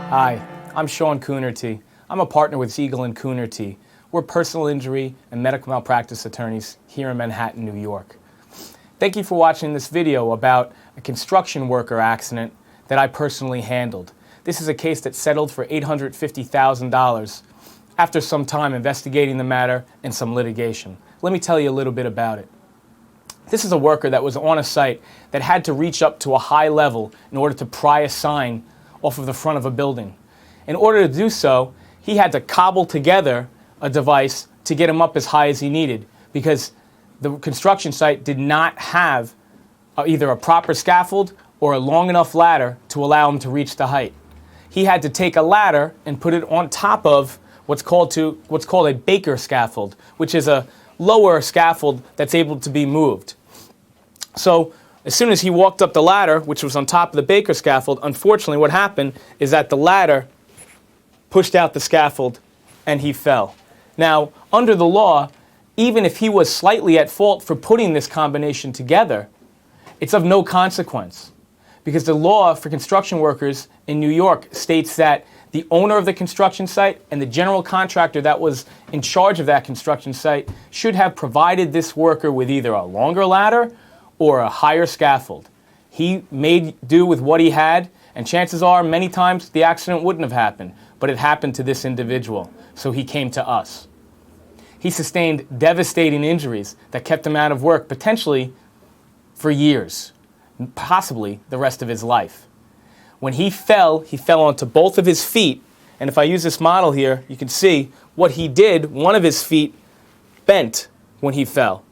Hi, I'm Siegel Coonerty. I'm a partner with Siegel Coonerty. We're personal injury and medical malpractice attorneys here in Manhattan, New York. Thank you for watching this video about a construction worker accident that I personally handled. This is a case that settled for $850,000 after some time investigating the matter and some litigation. Let me tell you a little bit about it. This is a worker that was on a site that had to reach up to a high level in order to pry a sign off of the front of a building. In order to do so, he had to cobble together a device to get him up as high as he needed because the construction site did not have either a proper scaffold or a long enough ladder to allow him to reach the height. He had to take a ladder and put it on top of what's called a Baker scaffold, which is a lower scaffold that's able to be moved. So as soon as he walked up the ladder, which was on top of the Baker scaffold, unfortunately what happened is that the ladder pushed out the scaffold and he fell. Now, under the law, even if he was slightly at fault for putting this combination together, it's of no consequence because the law for construction workers in New York states that the owner of the construction site and the general contractor that was in charge of that construction site should have provided this worker with either a longer ladder or a higher scaffold. He made do with what he had, and chances are many times the accident wouldn't have happened, but it happened to this individual, so he came to us. He sustained devastating injuries that kept him out of work potentially for years, possibly the rest of his life. When he fell onto both of his feet, and if I use this model here, you can see what he did. One of his feet bent when he fell,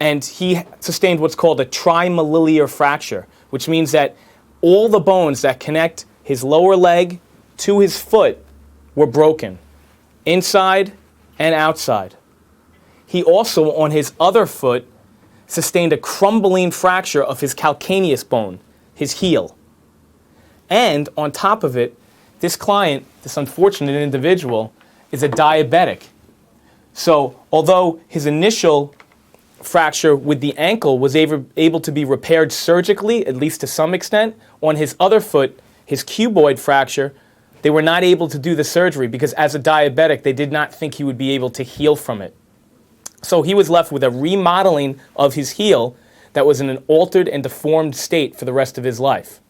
and he sustained what's called a trimalleolar fracture, which means that all the bones that connect his lower leg to his foot were broken, inside and outside. He also, on his other foot, sustained a crumbling fracture of his calcaneus bone, his heel. And on top of it, this client, this unfortunate individual, is a diabetic. So although his initial fracture with the ankle was able to be repaired surgically, at least to some extent, on his other foot, his cuboid fracture, they were not able to do the surgery because as a diabetic, they did not think he would be able to heal from it. So he was left with a remodeling of his heel that was in an altered and deformed state for the rest of his life.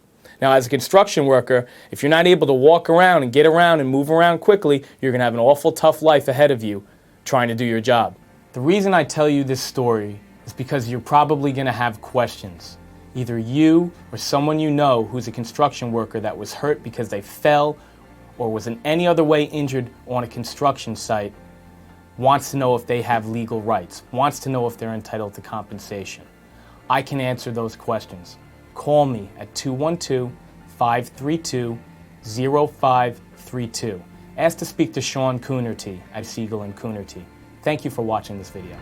Now, as a construction worker, if you're not able to walk around and get around and move around quickly, you're going to have an awful tough life ahead of you trying to do your job. The reason I tell you this story is because you're probably going to have questions. Either you or someone you know who's a construction worker that was hurt because they fell or was in any other way injured on a construction site wants to know if they have legal rights, wants to know if they're entitled to compensation. I can answer those questions. Call me at 212-532-0532. Ask to speak to Siegel Coonerty at Siegel Coonerty. Thank you for watching this video.